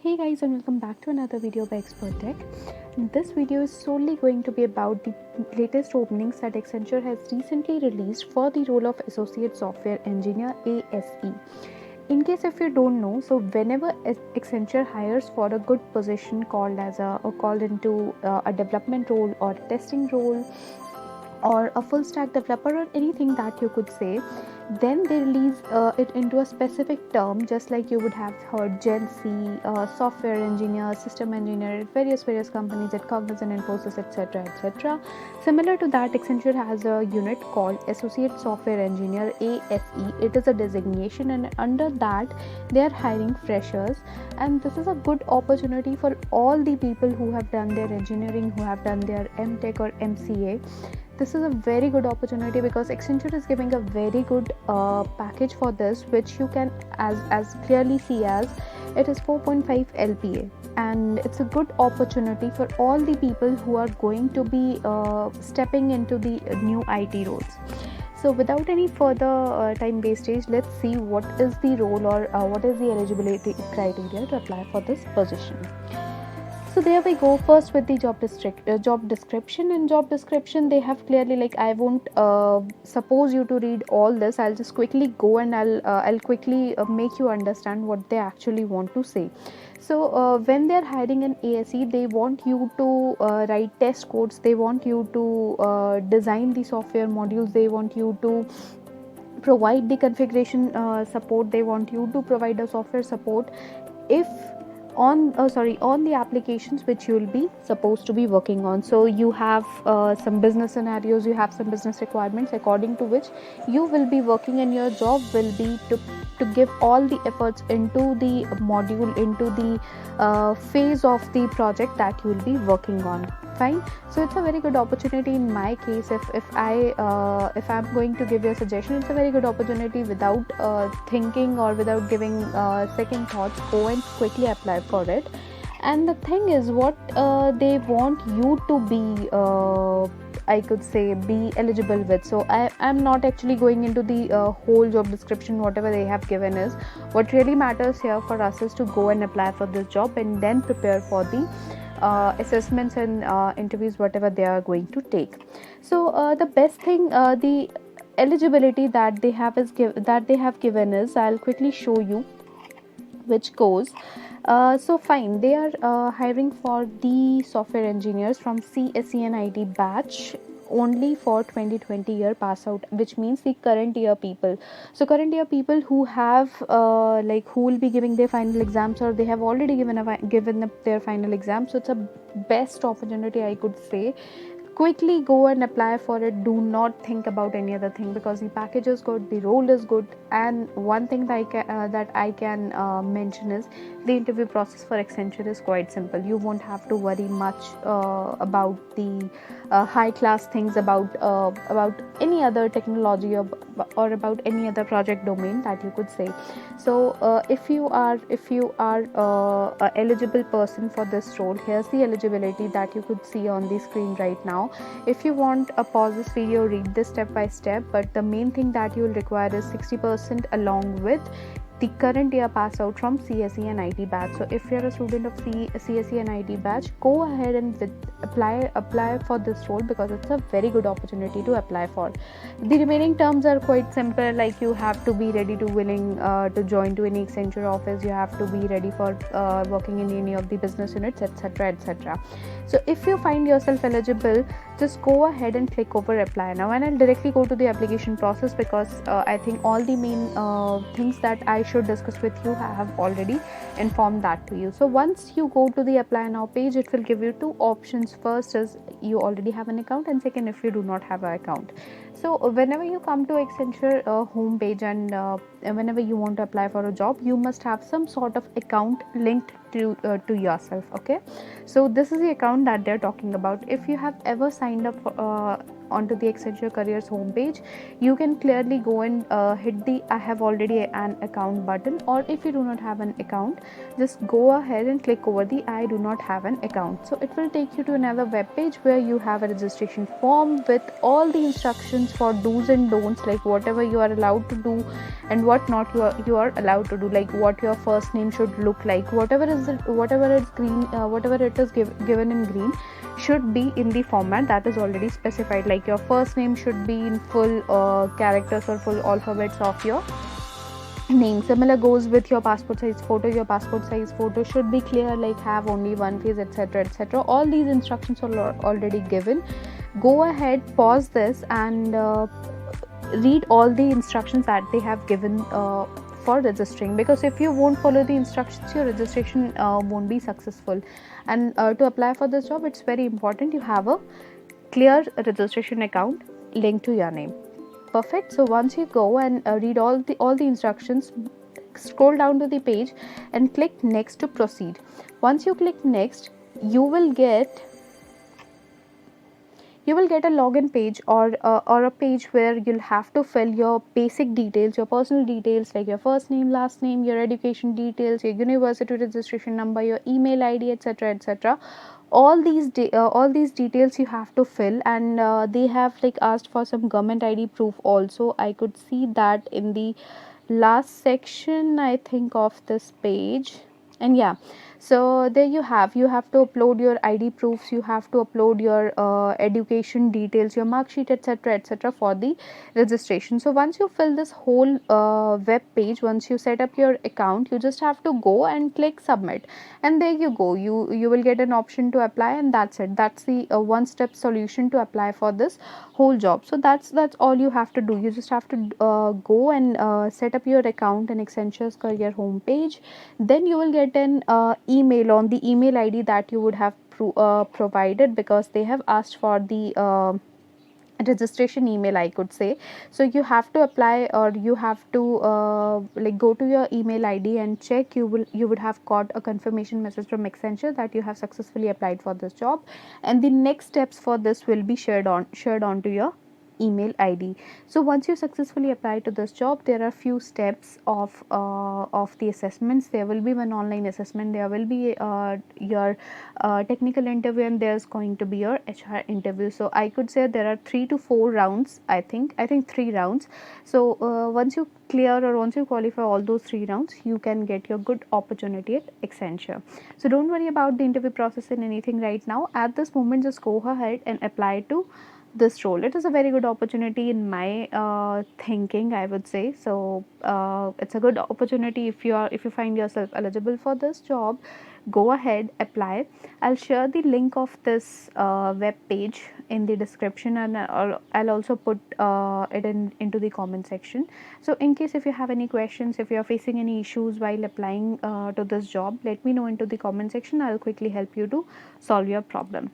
Hey guys, and welcome back to another video by Expert Tech. This video is solely going to be about the latest openings that Accenture has recently released for the role of Associate Software Engineer ASE. In case if you don't know, so whenever Accenture hires for a good position called into a development role or testing role or a full stack developer or anything that you could say, then they release it into a specific term, just like you would have heard Gen C, software engineer, system engineer at various companies at Cognizant, Infosys, etc. etc. Similar to that, Accenture has a unit called Associate Software Engineer ASE. It is a designation, and under that they are hiring freshers, and this is a good opportunity for all the people who have done their engineering, who have done their MTech or MCA. This is a very good opportunity because Accenture is giving a very good package for this, which you can as clearly see as it is 4.5 LPA, and it's a good opportunity for all the people who are going to be stepping into the new IT roles. So without any further time wastage, let's see what is the role or what is the eligibility criteria to apply for this position. So there we go. First with the job description. In job description, they have clearly, like, I won't suppose you to read all this. I'll just quickly go and I'll quickly make you understand what they actually want to say. So when they're hiring an ASE, they want you to write test codes. They want you to design the software modules. They want you to provide the configuration support. They want you to provide a software support if on the applications which you will be supposed to be working on. So you have some business scenarios, you have some business requirements according to which you will be working, and your job will be to give all the efforts into the module, into the phase of the project that you will be working on. Fine. So it's a very good opportunity. In my case, if I'm going to give you a suggestion, it's a very good opportunity. Without thinking or without giving second thoughts, go and quickly apply for it. And the thing is, what they want you to be I could say be eligible with. So I'm not actually going into the whole job description. Whatever they have given is what really matters here for us is to go and apply for this job and then prepare for the assessments and interviews, whatever they are going to take. So the best thing, the eligibility that they have given is, I'll quickly show you, which goes so fine. They are hiring for the software engineers from CSE and IT batch only for 2020 year pass out, which means the current year people. So current year people who have who will be giving their final exams, or they have already given up their final exams. So it's a best opportunity, I could say. Quickly go and apply for it. Do not think about any other thing, because the package is good, the role is good, and one thing that I can mention is the interview process for Accenture is quite simple. You won't have to worry much about the high class things about any other technology or about any other project domain that you could say. So if you are a eligible person for this role, here's the eligibility that you could see on the screen right now. If you want, pause this video, read this step by step, but the main thing that you will require is 60% along with the current year pass out from CSE and IT batch. So if you're a student of CSE and IT batch, go ahead and apply for this role, because it's a very good opportunity to apply for. The remaining terms are quite simple, like you have to be ready to willing to join to any Accenture office, you have to be ready for working in any of the business units, etc etc. So if you find yourself eligible, just go ahead and click over apply now, and I'll directly go to the application process, because I think all the main things that I should discuss with you, I have already informed that to you. So once you go to the apply now page, it will give you two options. First is you already have an account, and second, if you do not have an account. So whenever you come to Accenture home page, and whenever you want to apply for a job, you must have some sort of account linked to yourself. Okay, so this is the account that they're talking about. If you have ever signed up onto the Accenture careers homepage, you can clearly go and hit the I have already an account button, or if you do not have an account, just go ahead and click over the I do not have an account. So it will take you to another web page where you have a registration form with all the instructions for do's and don'ts, like whatever you are allowed to do and what not you are allowed to do, like what your first name should look like, whatever is green, whatever it is given in green should be in the format that is already specified. Like your first name should be in full characters or full alphabets of your name. Similar goes with your passport size photo. Your passport size photo should be clear, like have only one face, etc, etc. All these instructions are already given. Go ahead, pause this, and read all the instructions that they have given for registering, because if you won't follow the instructions, your registration won't be successful. And to apply for this job, it's very important you have a clear registration account linked to your name. Perfect. So once you go and read all the instructions, scroll down to the page and click next to proceed. Once you click next, you will get a login page or a page where you'll have to fill your basic details, your personal details, like your first name, last name, your education details, your university registration number, your email ID, etc, etc. All these details you have to fill, and they have like asked for some government ID proof also. I could see that in the last section, I think, of this page. And yeah, so there you have to upload your ID proofs, you have to upload your education details, your mark sheet, etc, etc, for the registration. So once you fill this whole web page, once you set up your account, you just have to go and click submit, and there you go, you will get an option to apply, and that's it. That's the one step solution to apply for this whole job. So that's all you have to do. You just have to go and set up your account in Accenture's career homepage. Then you will get an email on the email ID that you would have provided, because they have asked for the registration email, I could say. So you have to apply, or you have to like go to your email ID and check. You would have got a confirmation message from Accenture that you have successfully applied for this job, and the next steps for this will be shared on to your email ID. So once you successfully apply to this job, there are few steps of the assessments. There will be one online assessment, there will be your technical interview, and there's going to be your HR interview. So I could say there are 3 to 4 rounds. I think 3 rounds. So once you clear, or once you qualify all those 3 rounds, you can get your good opportunity at Accenture. So don't worry about the interview process and anything right now. At this moment, just go ahead and apply to this role. It is a very good opportunity in my thinking, I would say. So it's a good opportunity. If you find yourself eligible for this job, go ahead, apply. I'll share the link of this web page in the description, and I'll also put it into the comment section. So in case if you have any questions, if you are facing any issues while applying to this job, let me know into the comment section. I'll quickly help you to solve your problem.